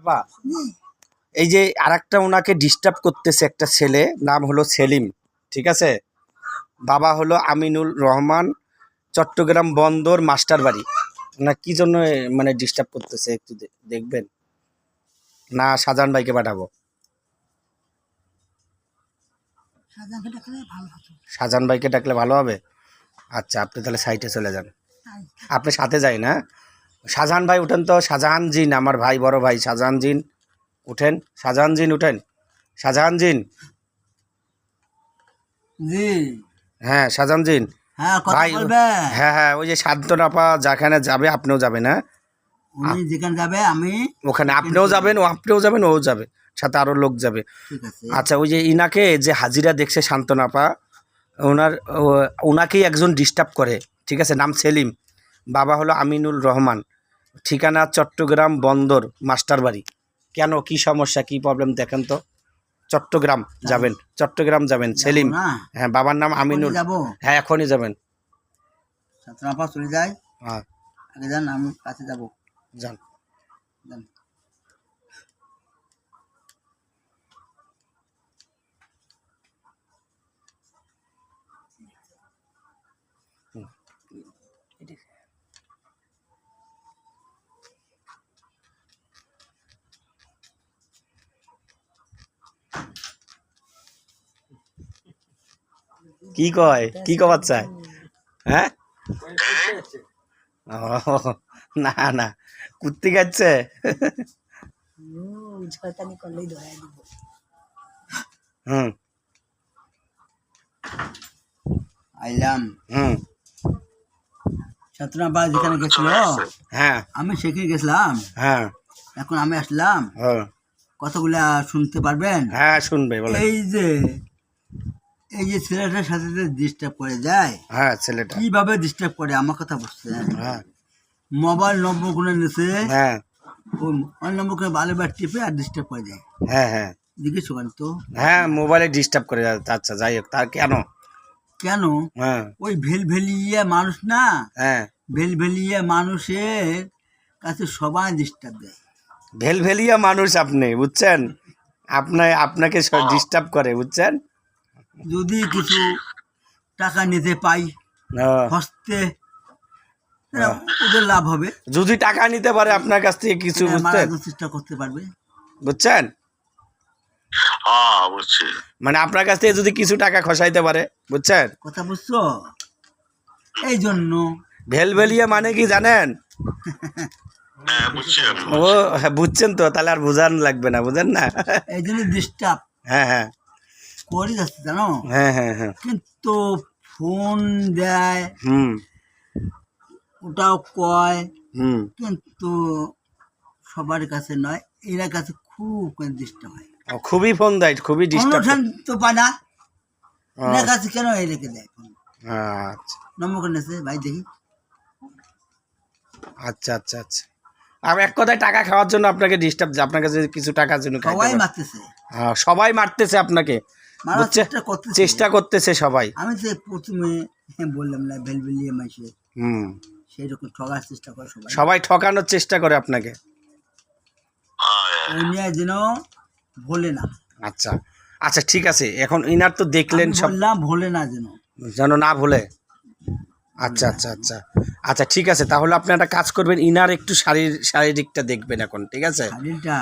আপা, এই যে আরেকটা ওনাকে ডিস্টার্ব করতেছে একটা ছেলে, নাম হলো সেলিম, ঠিক আছে? বাবা হলো আমিনুল রহমান, চট্টগ্রাম বন্দর মাস্টার বাড়ি। না কি জন্য মানে ডিস্টার্ব করতেছে একটু দেখবেন না? শাহজাহান ভাইকে পাঠাবো? শাহজাহান ভাইকে ডাকলে ভালো হবে। আচ্ছা, আপনি তাহলে সাইটে চলে যান, আপনি সাথে যাই না। শাহজাহান ভাই উঠেন তো, শাহজাহান জিন, আমার ভাই, বড় ভাই শাহজাহান জিন, উঠেন। শাহজাহান জিন উঠেন, শাহজাহান জিন। জি হ্যাঁ শাহজাহান জিন হ্যাঁ, কথা ভাই। বলবে। হ্যাঁ হ্যাঁ, ওই যে শান্তনাপা যেখানে যাবে আপনিও যাবেন, হ্যাঁ উনি যেখানে যাবে আমি ওখানে আপনিও যাবেন, আপনিও যাবেন, ও যাবে, সাথে আরো লোক যাবে। ঠিক আছে। আচ্ছা, ওই যে ইনাকে যে হাজিরা দেখছে শান্তনাপা, ওনাকেই একজন ডিস্টার্ব করে, ঠিক আছে? নাম সেলিম, বাবা হলো আমিনুল রহমান, ঠিকানা চট্টগ্রাম বন্দর মাস্টার বাড়ি। কেন, কি সমস্যা, কি প্রবলেম দেখেন তো? চট্টগ্রাম যাবেন, চট্টগ্রাম যাবেন, সেলিম। না হ্যাঁ, বাবার নাম আমিনুল। যাবো, হ্যাঁ এখনই যাবেন। ছাত্রাপা চলে যায়, হ্যাঁ আগে যান, আমি কাছে যাবো। যান। যান। কি কয়, কি কবার চায়? হ্যাঁ ও, না না, কুত্তি খাচ্ছে। হুম আইলাম, হুম ছাত্রাপা যেখানে গেছিল হ্যাঁ আমি সেখানে গেছিলাম, হ্যাঁ এখন আমি আসলাম, হ্যাঁ কথাগুলা শুনতে পারবেন? হ্যাঁ শুনবে, বলে। এই যে ছেলেটার সাথে ডিস্টার্ব করে যায়, হ্যাঁ ছেলেটা কিভাবে ডিস্টার্ব করে আমার কথা বুঝছেন? হ্যাঁ মোবাইল নম্বর করে নিছে, হ্যাঁ ওই মোবাইল নম্বর করে বারবার টিপে আর ডিস্টার্ব করে যায়। হ্যাঁ হ্যাঁ জিজ্ঞেস করেন তো হ্যাঁ, মোবাইলে ডিস্টার্ব করে। আচ্ছা যাই হোক, তার কেন? কেন? হ্যাঁ ওই ভেলভেলিয়া মানুষ না, হ্যাঁ, ভেলভেলিয়া মানুষের কাছে সবাই ডিস্টার্ব দেয়। ভেলভেলিয়া মানুষ আপনি, বুঝছেন? আপনাকে ডিস্টার্ব করে, বুঝছেন? যদি কিছু টাকা নিতে পাই হস্তে, ওদের লাভ হবে। যদি টাকা নিতে পারে আপনার কাছ থেকে কিছু, বুঝছেন? চেষ্টা করতে পারবে, বুঝছেন? মানে আপনার কাছ থেকে যদি কিছু টাকা খসাইতে পারে, বুঝছেন? কথা বুঝছো? এই জন্য ভেলভেলিয়া মানে কি জানেন? ও হ্যাঁ, বুঝছেন তো, তাহলে আর বোঝান লাগবে না, বুঝেন না? এই জন্য ডিস্টার্ব হ্যাঁ হ্যাঁ করে যাচ্ছে, জানো? হ্যাঁ হ্যাঁ হ্যাঁ, কিন্তু ফোন দেয়, হুম ওটাও কয়, হুম, কিন্তু সবার কাছে নয়, এরা কাছে খুব ডিস্টার্ব হয়। খুবই ফোন দেয়, খুবই ডিস্টার্ব। অনুষ্ঠান তো পায় না, এনার কাছে কেন এই রেখে দেয় ফোন? আচ্ছা নম্বর করে নিয়েছে, ভাই দেখি। আচ্ছা আচ্ছা আচ্ছা, আর এক কথায় টাকা খাওয়ার জন্য আপনাকে ডিস্টার্ব, আপনার কাছে কিছু টাকার জন্য সবাই মারতেছে, হ্যাঁ সবাই মারতেছে আপনাকে, চেষ্টা করতেছে সবাই। আমি তো প্রথমে বললাম না, ভেলভেলিয়া মাসে হুম, সেই রকম ঠকার চেষ্টা করে সবাই, সবাই ঠকানোর চেষ্টা করে আপনাকে, ওই নিয়ে যেন ভোলে না। আচ্ছা আচ্ছা ঠিক আছে, এখন ইনার তো দেখলেন সব, বললাম ভোলে না, যেন না ভুলে। আচ্ছা আচ্ছা আচ্ছা আচ্ছা ঠিক আছে, তাহলে আপনি একটা কাজ করবেন, ইনার একটু শারীরিকটা দেখবেন এখন, ঠিক আছে? শারীরটা